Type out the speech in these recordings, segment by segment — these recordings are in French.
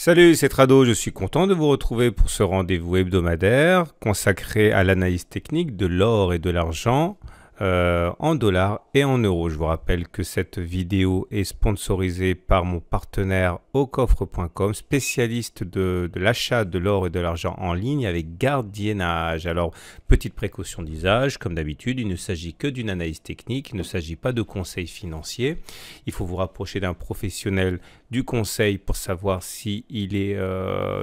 Salut, c'est Trado, je suis content de vous retrouver pour ce rendez-vous hebdomadaire consacré à l'analyse technique de l'or et de l'argent en dollars et en euros. Je vous rappelle que cette vidéo est sponsorisée par mon partenaire aucoffre.com, spécialiste de l'achat de l'or et de l'argent en ligne avec gardiennage. Alors, petite précaution d'usage, comme d'habitude, il ne s'agit que d'une analyse technique, il ne s'agit pas de conseils financiers. Il faut vous rapprocher d'un professionnel du conseil pour savoir si il est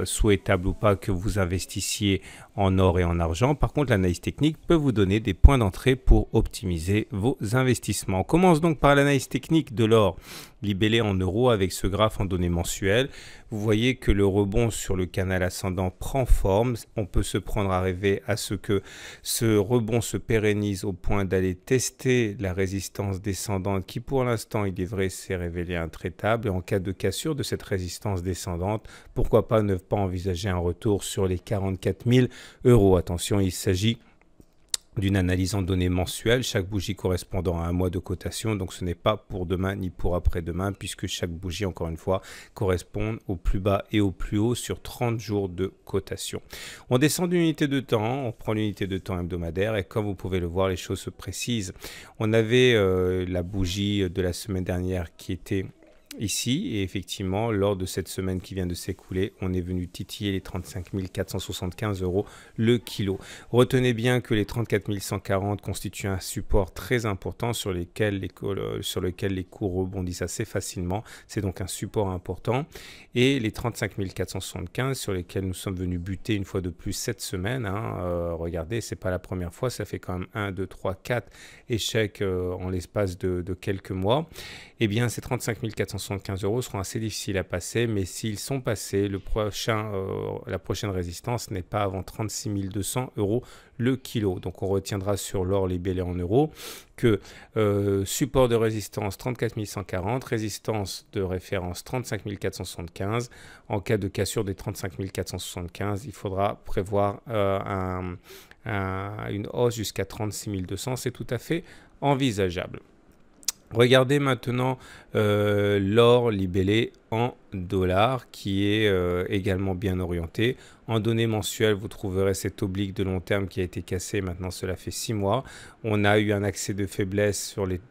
souhaitable ou pas que vous investissiez en or et en argent. Par contre, l'analyse technique peut vous donner des points d'entrée pour optimiser vos investissements. On commence donc par l'analyse technique de l'or libellé en euros avec ce graphe en données mensuelles. Vous voyez que le rebond sur le canal ascendant prend forme. On peut se prendre à rêver à ce que ce rebond se pérennise au point d'aller tester la résistance descendante qui pour l'instant, il est vrai, s'est révélée intraitable. Et en cas de cassure de cette résistance descendante, pourquoi pas ne pas envisager un retour sur les 44 000 euros. Attention, il s'agit d'une analyse en données mensuelles, chaque bougie correspondant à un mois de cotation, donc ce n'est pas pour demain ni pour après-demain, puisque chaque bougie, encore une fois, correspond au plus bas et au plus haut sur 30 jours de cotation. On descend d'une unité de temps, on prend l'unité de temps hebdomadaire, et comme vous pouvez le voir, les choses se précisent. On avait la bougie de la semaine dernière qui était ici, et effectivement, lors de cette semaine qui vient de s'écouler, on est venu titiller les 35 475 euros le kilo. Retenez bien que les 34 140 constituent un support très important sur lequel les cours rebondissent assez facilement. C'est donc un support important. Et les 35 475 sur lesquels nous sommes venus buter une fois de plus cette semaine. Regardez, c'est pas la première fois, ça fait quand même 1, 2, 3, 4 échecs en l'espace de quelques mois. Eh bien, ces 35 475 euros seront assez difficiles à passer, mais s'ils sont passés, la prochaine résistance n'est pas avant 36 200 euros le kilo. Donc, on retiendra sur l'or libellé en euros que support de résistance 34 140, résistance de référence 35 475. En cas de cassure des 35 475, il faudra prévoir une hausse jusqu'à 36 200. C'est tout à fait envisageable. Regardez maintenant l'or libellé en dollars qui est également bien orienté. En données mensuelles, vous trouverez cette oblique de long terme qui a été cassée. Maintenant, cela fait 6 mois. On a eu un accès de faiblesse sur les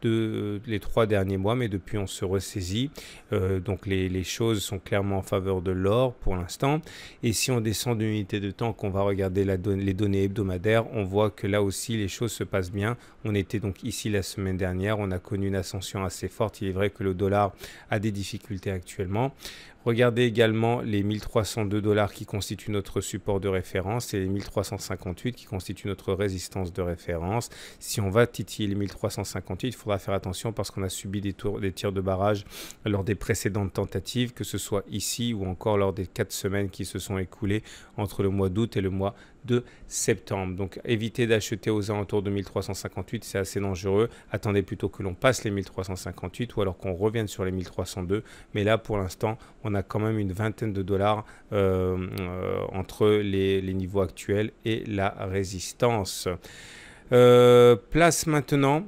3 derniers mois, mais depuis, on se ressaisit. Donc, les choses sont clairement en faveur de l'or pour l'instant. Et si on descend d'une unité de temps, qu'on va regarder les données hebdomadaires, on voit que là aussi, les choses se passent bien. On était donc ici la semaine dernière. On a connu une ascension assez forte. Il est vrai que le dollar a des difficultés actuellement. Regardez également les 1302 dollars qui constituent notre support de référence et les 1358 qui constituent notre résistance de référence. Si on va titiller les 1358, il faudra faire attention parce qu'on a subi des tirs de barrage lors des précédentes tentatives, que ce soit ici ou encore lors des 4 semaines qui se sont écoulées entre le mois d'août et le mois de septembre. Donc évitez d'acheter aux alentours de 1358, c'est assez dangereux. Attendez plutôt que l'on passe les 1358 ou alors qu'on revienne sur les 1302. Mais là, pour l'instant, on a quand même une vingtaine de dollars entre les niveaux actuels et la résistance. Place maintenant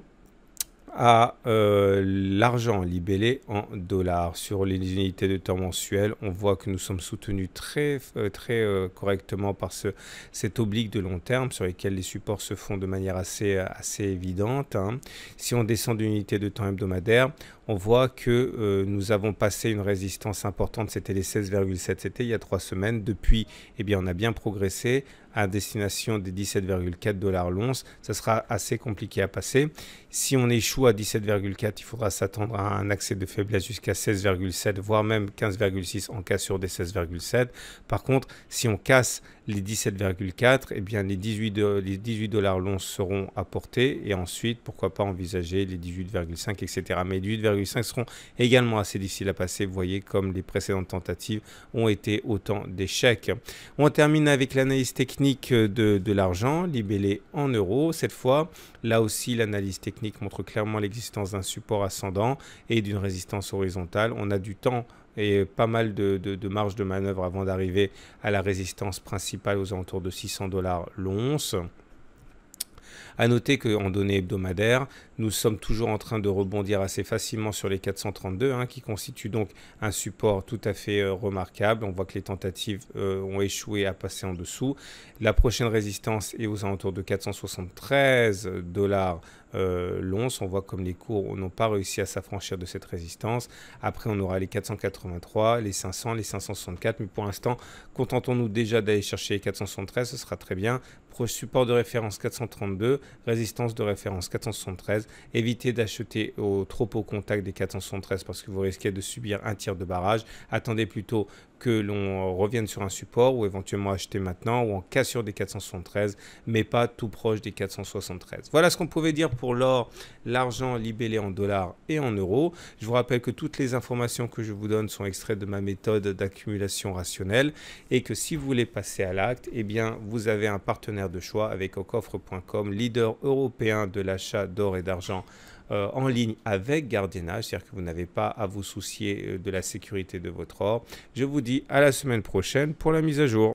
à l'argent libellé en dollars. Sur les unités de temps mensuelles, on voit que nous sommes soutenus très correctement par cette oblique de long terme sur lesquels les supports se font de manière assez évidente. Si on descend d'une unité de temps hebdomadaire, on voit que nous avons passé une résistance importante, c'était les 16,7, c'était il y a 3 semaines. Depuis, eh bien, on a bien progressé à destination des 17,4 dollars l'once. Ça sera assez compliqué à passer. Si on échoue à 17,4, il faudra s'attendre à un accès de faiblesse jusqu'à 16,7, voire même 15,6 en cassure des 16,7. Par contre, si on casse les 17,4, eh bien les 18 dollars l'once seront apportés et ensuite, pourquoi pas envisager les 18,5, etc. Mais les 18,5 seront également assez difficiles à passer. Vous voyez comme les précédentes tentatives ont été autant d'échecs. On termine avec l'analyse technique de l'argent libellé en euros. Cette fois, là aussi, l'analyse technique montre clairement l'existence d'un support ascendant et d'une résistance horizontale. On a du temps et pas mal de marge de manœuvre avant d'arriver à la résistance principale aux alentours de 600 dollars l'once. À noter qu'en données hebdomadaires, nous sommes toujours en train de rebondir assez facilement sur les 432, qui constitue donc un support tout à fait remarquable. On voit que les tentatives ont échoué à passer en dessous. La prochaine résistance est aux alentours de 473 dollars l'once. On voit comme les cours n'ont pas réussi à s'affranchir de cette résistance. Après, on aura les 483, les 500, les 564. Mais pour l'instant, contentons-nous déjà d'aller chercher les 473. Ce sera très bien. Support de référence 432, résistance de référence 473. Évitez d'acheter trop au contact des 473 parce que vous risquez de subir un tir de barrage. Attendez plutôt que l'on revienne sur un support ou éventuellement acheter maintenant ou en cassure des 473, mais pas tout proche des 473. Voilà ce qu'on pouvait dire pour l'or, l'argent libellé en dollars et en euros. Je vous rappelle que toutes les informations que je vous donne sont extraites de ma méthode d'accumulation rationnelle et que si vous voulez passer à l'acte, eh bien, vous avez un partenaire de choix avec aucoffre.com, leader européen de l'achat d'or et d'argent en ligne avec gardiennage, c'est-à-dire que vous n'avez pas à vous soucier de la sécurité de votre or. Je vous dis à la semaine prochaine pour la mise à jour.